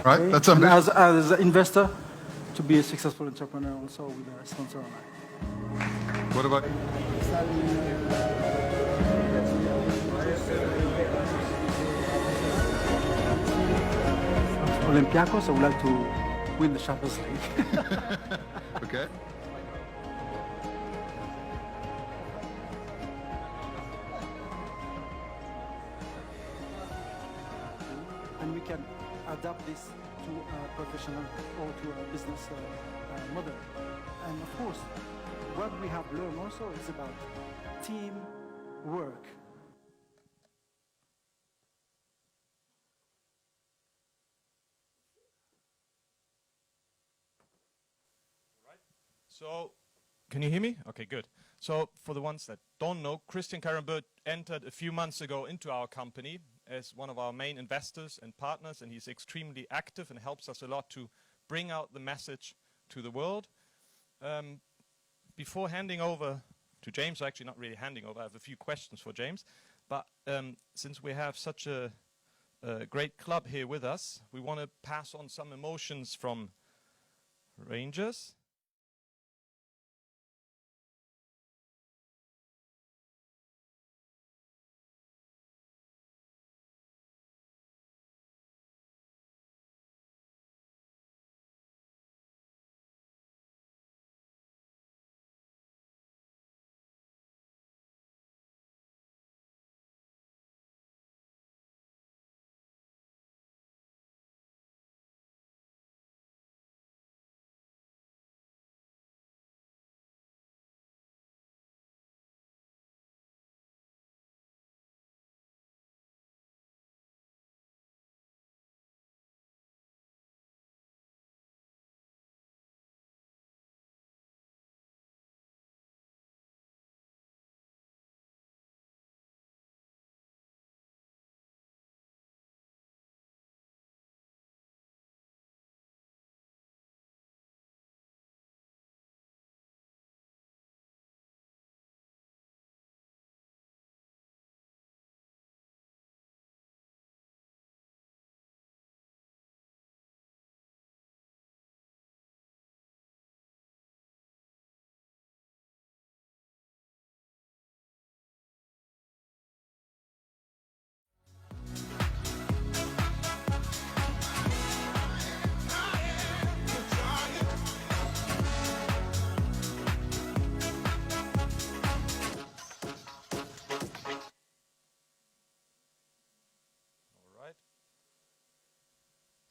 right? Okay. That's And ambitious. as an investor, to be a successful entrepreneur also with a sponsor. What about Olympiacos, I would like to win the Champions League. okay? And we can adapt this to a professional or to a business model. And of course, what we have learned also is about teamwork. So, can you hear me? Okay, good. So, for the ones that don't know, Christian Karambert entered a few months ago into our company as one of our main investors and partners, and he's extremely active and helps us a lot to bring out the message to the world. Before handing over to James, or actually not really handing over, I have a few questions for James, but since we have such a great club here with us, we want to pass on some emotions from Rangers.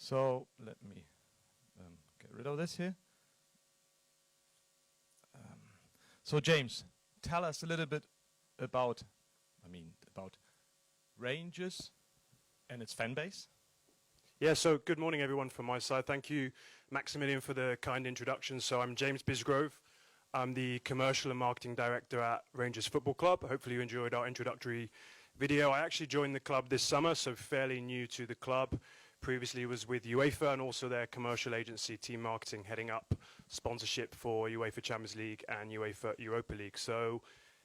So let me get rid of this here. So James, tell us a little bit about, about Rangers and its fan base. Yeah, so good morning everyone from my side. Thank you, Maximilian, for the kind introduction. So I'm James Bisgrove. I'm the Commercial and Marketing Director at Rangers Football Club. Hopefully you enjoyed our introductory video. I actually joined the club this summer, so fairly new to the club. Previously was with UEFA and also their commercial agency, Team Marketing, heading up sponsorship for UEFA Champions League and UEFA Europa League. So,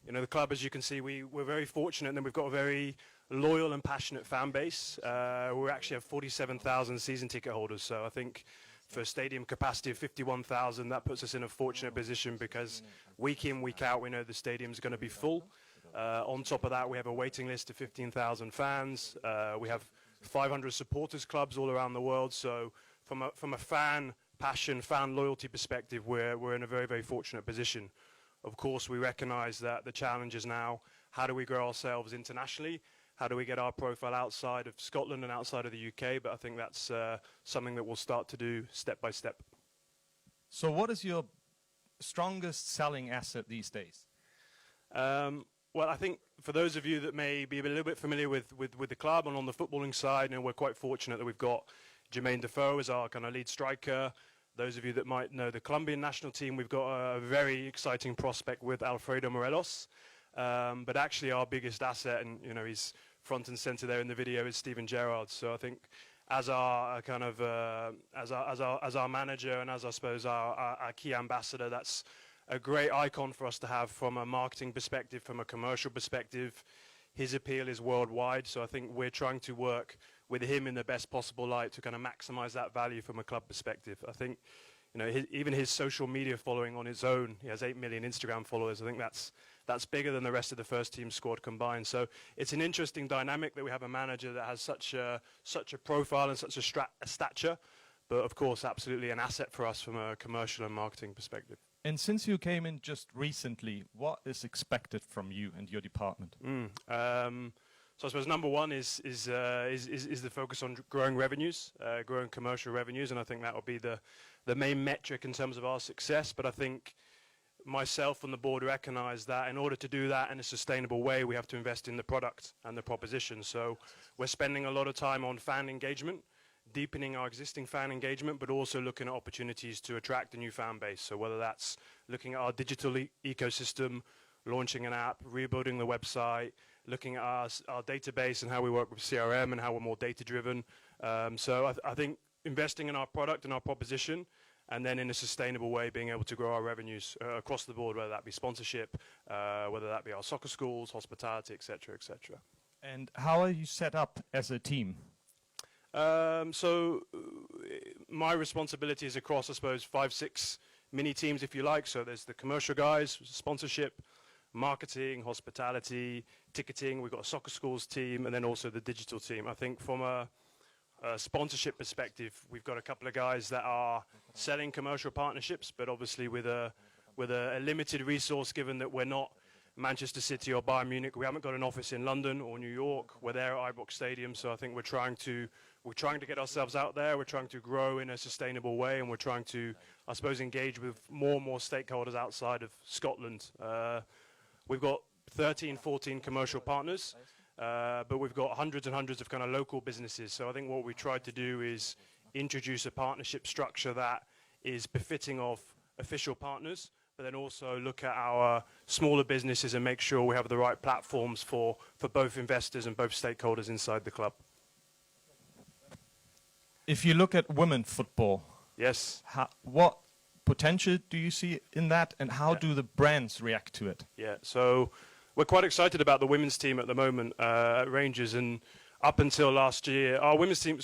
you know, the club, as you can see, we're very fortunate, and then we've got a very loyal and passionate fan base. We actually have 47,000 season ticket holders, so I think for a stadium capacity of 51,000, that puts us in a fortunate position because week in, week out, we know the stadium's going to be full. On top of that, we have a waiting list of 15,000 fans. We have 500 supporters clubs all around the world. So from a fan passion, fan loyalty perspective, we're in a very, very fortunate position. Of course, we recognize that the challenge is now, how do we grow ourselves internationally? How do we get our profile outside of Scotland and outside of the UK? But I think that's something that we'll start to do step by step. So what is your strongest selling asset these days? Well, I think for those of you that may be a little bit familiar with the club and on the footballing side, you know, we're quite fortunate that we've got Jermaine Defoe as our kind of lead striker. Those of you that might know the Colombian national team, we've got a very exciting prospect with Alfredo Morelos. But actually our biggest asset, and you know, he's front and center there in the video, is Steven Gerrard. So I think as our kind of as our manager and as I suppose our key ambassador, that's a great icon for us to have from a marketing perspective, from a commercial perspective. His appeal is worldwide, so I think we're trying to work with him in the best possible light to kind of maximize that value from a club perspective. I think, you know, even his social media following on his own, he has 8 million Instagram followers. I think that's bigger than the rest of the first team squad combined. So it's an interesting dynamic that we have a manager that has such a profile and such a stature, but of course absolutely an asset for us from a commercial and marketing perspective. And since you came in just recently, what is expected from you and your department? So I suppose number one is the focus on growing revenues, growing commercial revenues, and I think that will be the main metric in terms of our success. But I think myself and the board recognize that in order to do that in a sustainable way, we have to invest in the product and the proposition. So we're spending a lot of time on fan engagement, deepening our existing fan engagement, but also looking at opportunities to attract a new fan base. So whether that's looking at our digital ecosystem, launching an app, rebuilding the website, looking at our database and how we work with CRM and how we're more data-driven. So I think investing in our product and our proposition, and then in a sustainable way being able to grow our revenues across the board, whether that be sponsorship, whether that be our soccer schools, hospitality, et cetera, et cetera. And how are you set up as a team? So my responsibility is across, I suppose, 5, 6 mini teams, if you like. So there's the commercial guys, sponsorship, marketing, hospitality, ticketing. We've got a soccer schools team, and then also the digital team. I think from a sponsorship perspective, we've got a couple of guys that are selling commercial partnerships, but obviously with a limited resource, given that we're not Manchester City or Bayern Munich. We haven't got an office in London or New York. We're there at Ibrox Stadium, so I think we're trying to get ourselves out there. We're trying to grow in a sustainable way, and we're trying to, I suppose, engage with more and more stakeholders outside of Scotland. We've got 13, 14 commercial partners, but we've got hundreds and hundreds of kind of local businesses. So I think what we tried to do is introduce a partnership structure that is befitting of official partners, but then also look at our smaller businesses and make sure we have the right platforms for both investors and both stakeholders inside the club. If you look at women football, yes, what potential do you see in that, and how do the brands react to it? Yeah, so we're quite excited about the women's team at the moment at Rangers, and up until last year, our women's team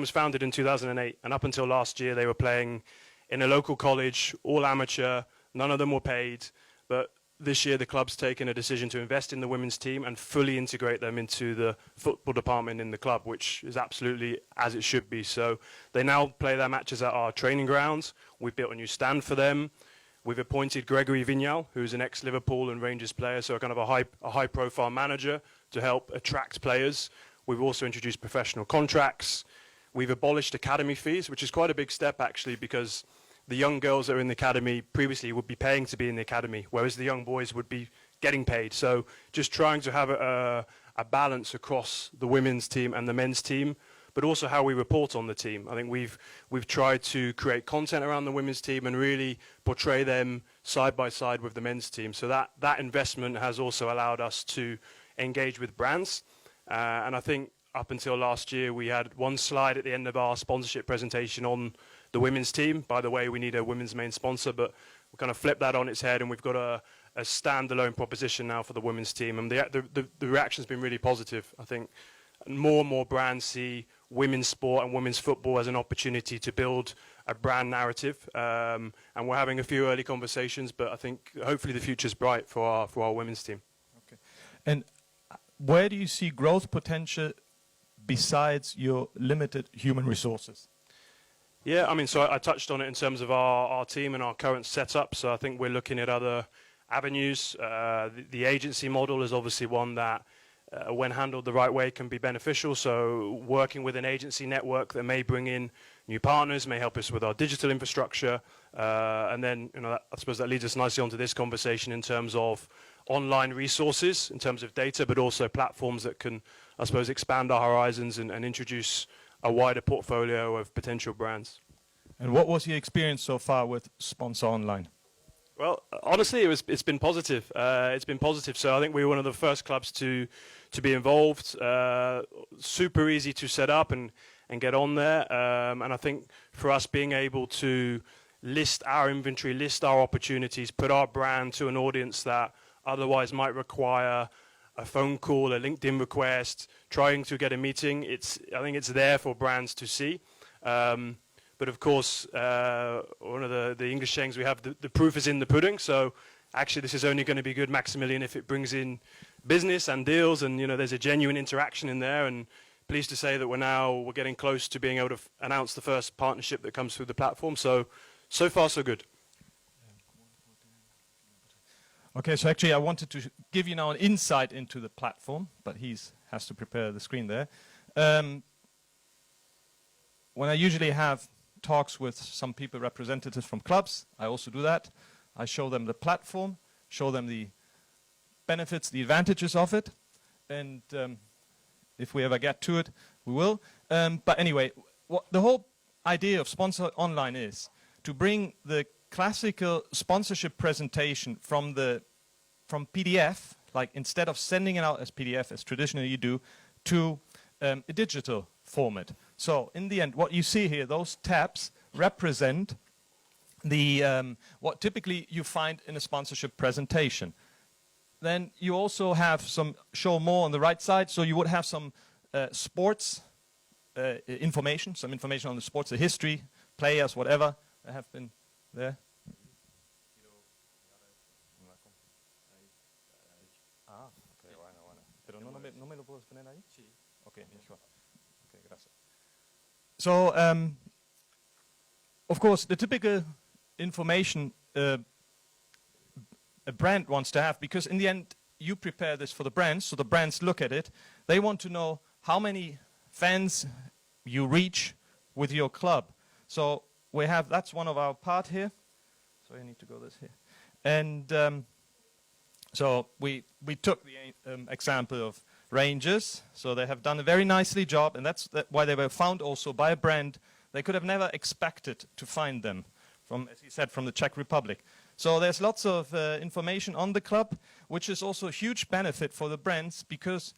was founded in 2008, and up until last year they were playing in a local college, all amateur, none of them were paid, but this year the club's taken a decision to invest in the women's team and fully integrate them into the football department in the club, which is absolutely as it should be. So they now play their matches at our training grounds. We've built a new stand for them. We've appointed Gregory Vignal, who's an ex-Liverpool and Rangers player, so kind of a high-profile manager to help attract players. We've also introduced professional contracts. We've abolished academy fees, which is quite a big step actually, because the young girls that are in the academy previously would be paying to be in the academy, whereas the young boys would be getting paid. So just trying to have a balance across the women's team and the men's team, but also how we report on the team. I think we've tried to create content around the women's team and really portray them side by side with the men's team. So that investment has also allowed us to engage with brands. And I think up until last year, we had one slide at the end of our sponsorship presentation on the women's team. By the way, we need a women's main sponsor, but we kind of flipped that on its head, and we've got a standalone proposition now for the women's team. And the reaction's been really positive. I think more and more brands see women's sport and women's football as an opportunity to build a brand narrative. And we're having a few early conversations, but I think hopefully the future's bright for our women's team. Okay. And where do you see growth potential besides your limited human resources? Yeah, I mean, so I touched on it in terms of our team and our current setup. So I think we're looking at other avenues. The agency model is obviously one that, when handled the right way, can be beneficial. So working with an agency network that may bring in new partners, may help us with our digital infrastructure. And then, I suppose that leads us nicely onto this conversation in terms of online resources, in terms of data, but also platforms that can, I suppose, expand our horizons and introduce a wider portfolio of potential brands. And what was your experience so far with Sponsor Online? Well, honestly, it's been positive. It's been positive. So I think we were one of the first clubs to be involved. Super easy to set up and get on there. And I think for us being able to list our inventory, list our opportunities, put our brand to an audience that otherwise might require a phone call, a LinkedIn request, trying to get a meeting. I think it's there for brands to see. But of course, one of the English sayings we have, the proof is in the pudding. So actually, this is only going to be good, Maximilian, if it brings in business and deals, and there's a genuine interaction in there. And pleased to say that we're getting close to being able to announce the first partnership that comes through the platform. So far, so good. Okay, so actually I wanted to give you now an insight into the platform, but he has to prepare the screen there. When I usually have talks with some people, representatives from clubs, I also do that. I show them the platform, show them the benefits, the advantages of it, and if we ever get to it, we will. But anyway, the whole idea of Sponsor Online is to bring the classical sponsorship presentation from PDF, like instead of sending it out as PDF as traditionally you do, to a digital format. So in the end, what you see here, those tabs represent the what typically you find in a sponsorship presentation. Then you also have show more on the right side, so you would have some sports information, some information on the sports, the history, players, whatever that have been there. Pero no me lo puedes poner ahí? Sí. Okay, mejor. Okay, gracias. So, of course, the typical information a brand wants to have, because in the end, you prepare this for the brands, so the brands look at it. They want to know how many fans you reach with your club. So that's one of our part here. So I need to go this here. And so we took the example of Rangers. So they have done a very nicely job, and that's why they were found also by a brand. They could have never expected to find them from, as he said, from the Czech Republic. So there's lots of information on the club, which is also a huge benefit for the brands, because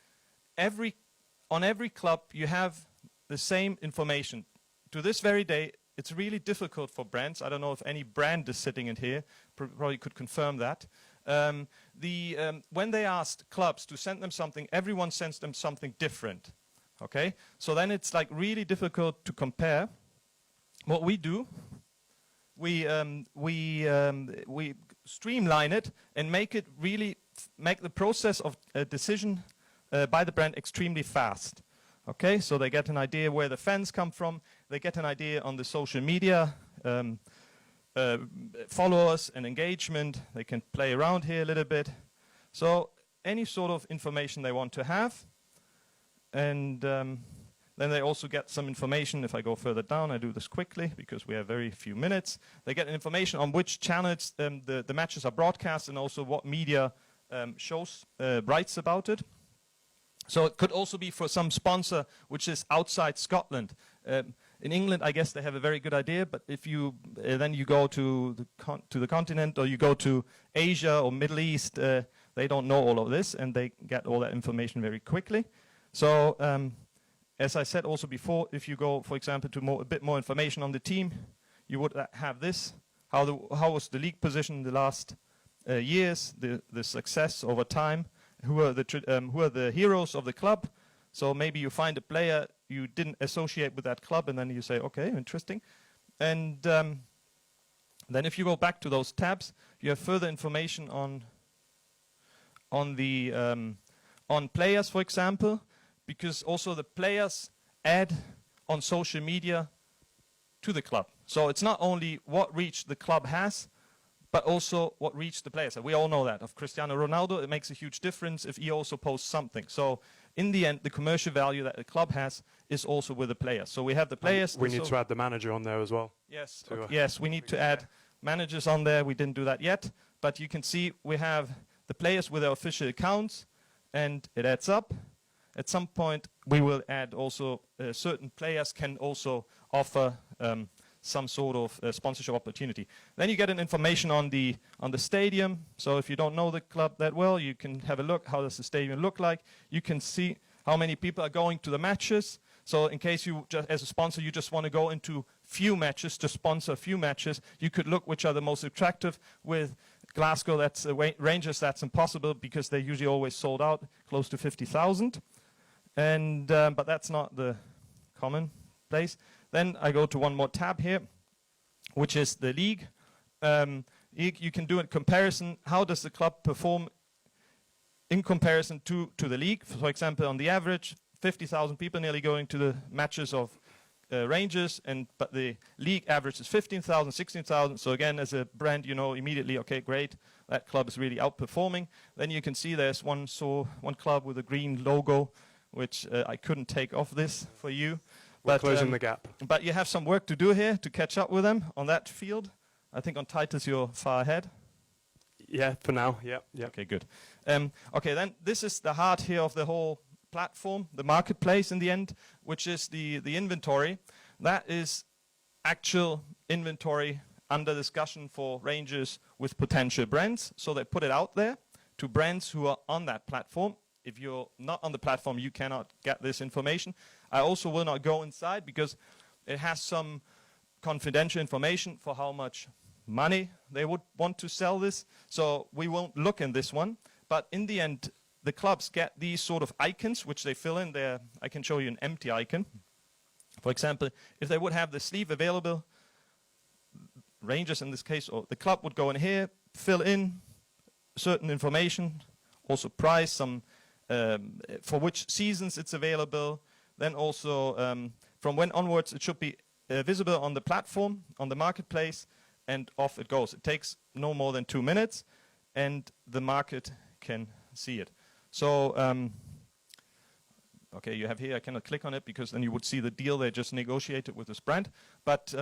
on every club you have the same information. To this very day, it's really difficult for brands. I don't know if any brand is sitting in here, probably could confirm that. When they asked clubs to send them something, everyone sends them something different. Okay, so then it's like really difficult to compare. What we do, we streamline it and make the process of a decision by the brand extremely fast. Okay, so they get an idea where the fans come from. They get an idea on the social media followers and engagement. They can play around here a little bit. So any sort of information they want to have. And then they also get some information. If I go further down, I do this quickly because we have very few minutes. They get information on which channels the matches are broadcast, and also what media writes about it. So it could also be for some sponsor which is outside Scotland. In England, I guess they have a very good idea, but if you then you go to the continent, or you go to Asia or Middle East, they don't know all of this, and they get all that information very quickly. So as I said also before, if you go, for example, to a bit more information on the team, you would have this: how was the league position in the last years, the success over time, who are the heroes of the club. So maybe you find a player you didn't associate with that club, and then you say, okay, interesting. And then if you go back to those tabs, you have further information on players, for example, because also the players add on social media to the club. So it's not only what reach the club has, but also what reach the players. We all know that. Of Cristiano Ronaldo, it makes a huge difference if he also posts something. So in the end, the commercial value that the club has is also with the players. So we have the players. We need to add the manager on there as well. Yes, yes, we need to add managers on there. We didn't do that yet. But you can see we have the players with their official accounts, and it adds up. At some point, we will add also certain players can also offer some sort of sponsorship opportunity. Then you get an information on the stadium. So if you don't know the club that well, you can have a look. How does the stadium look like? You can see how many people are going to the matches. So in case you, as a sponsor, you just want to go into few matches, to sponsor a few matches, you could look which are the most attractive with Glasgow, that's Rangers, that's impossible because they're usually always sold out, close to 50,000. And but that's not the common place. Then I go to one more tab here, which is the league. You can do a comparison. How does the club perform in comparison to the league? For example, on the average, 50,000 people nearly going to the matches of Rangers, but the league average is 15,000, 16,000. So again, as a brand, you know immediately, okay, great, that club is really outperforming. Then you can see there's one club with a green logo, which I couldn't take off this for you. We're closing the gap. But you have some work to do here to catch up with them on that field. I think on Titus you're far ahead. Yeah, for now, yeah. Okay, good. Okay, then this is the heart here of the whole platform, the marketplace in the end, which is the inventory. That is actual inventory under discussion for Rangers with potential brands. So they put it out there to brands who are on that platform. If you're not on the platform, you cannot get this information. I also will not go inside because it has some confidential information for how much money they would want to sell this. So we won't look in this one. But in the end, the clubs get these sort of icons, which they fill in there. I can show you an empty icon. For example, if they would have the sleeve available, Rangers in this case, or the club would go in here, fill in certain information, also price, some for which seasons it's available. Then also from when onwards it should be visible on the platform, on the marketplace, and off it goes. It takes no more than 2 minutes, and the market can see it. So, okay, you have here, I cannot click on it because then you would see the deal they just negotiated with this brand. But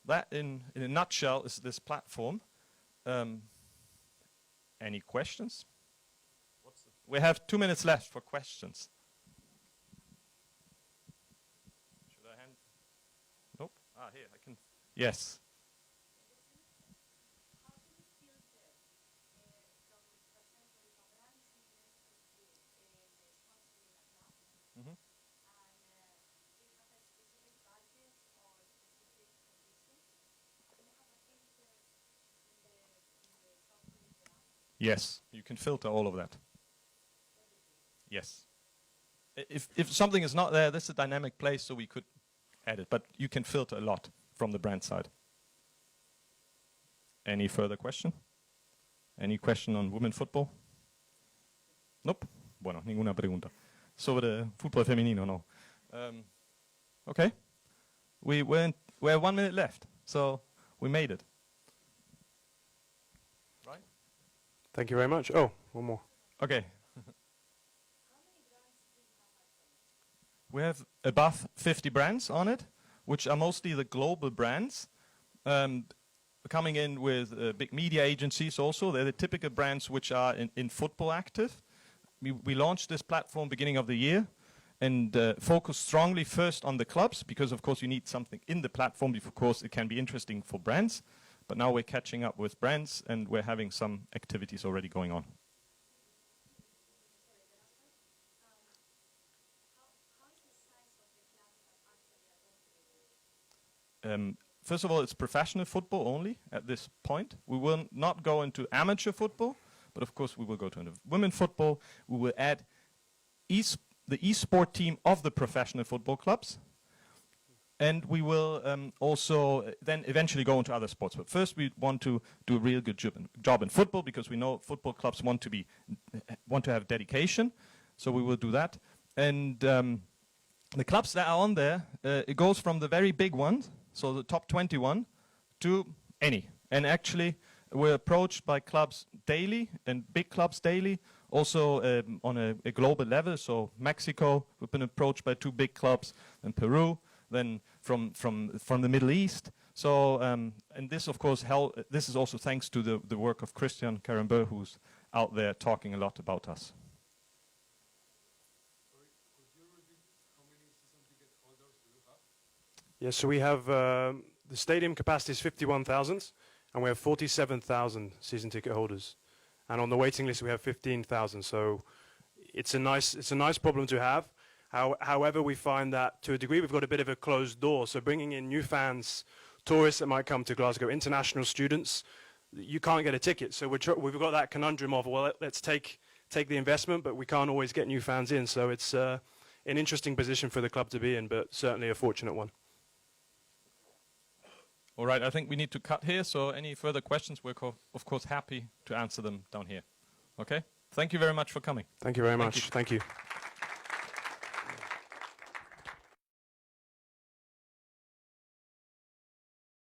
that in a nutshell is this platform. Any questions? We have 2 minutes left for questions. Should I hand? Nope. Ah, here, I can. Yes. Yes, you can filter all of that. Yes. If something is not there, this is a dynamic place, so we could add it. But you can filter a lot from the brand side. Any further question? Any question on women football? Nope. Bueno, ninguna pregunta. Sobre fútbol femenino, no. Okay. We have 1 minute left, so we made it. Right? Thank you very much. Oh, one more. Okay. We have above 50 brands on it, which are mostly the global brands. Coming in with big media agencies also. They're the typical brands which are in football active. We launched this platform beginning of the year and focused strongly first on the clubs because, of course, you need something in the platform. Of course, it can be interesting for brands. But now we're catching up with brands and we're having some activities already going on. First of all, it's professional football only at this point. We will not go into amateur football, but of course we will go to women football. We will add the e-sport team of the professional football clubs. And we will also then eventually go into other sports. But first we want to do a real good job in football because we know football clubs want to have dedication. So we will do that. And the clubs that are on there, it goes from the very big ones, so the top 21, to any. And actually we're approached by clubs daily and big clubs daily, also on a global level. So Mexico, we've been approached by 2 big clubs, and Peru, then from the Middle East. So, and this, of course, this is also thanks to the work of Christian Carambeau, who's out there talking a lot about us. Sorry, could you repeat how many season ticket holders do you have? Yes, so we have the stadium capacity is 51,000, and we have 47,000 season ticket holders. And on the waiting list, we have 15,000. So it's a nice problem to have. However, we find that to a degree we've got a bit of a closed door. So bringing in new fans, tourists that might come to Glasgow, international students, you can't get a ticket. So we've got that conundrum of, well, let's take the investment, but we can't always get new fans in. So it's an interesting position for the club to be in, but certainly a fortunate one. All right, I think we need to cut here. So any further questions, we're of course happy to answer them down here. Okay? Thank you very much for coming. Thank you very much. Thank you.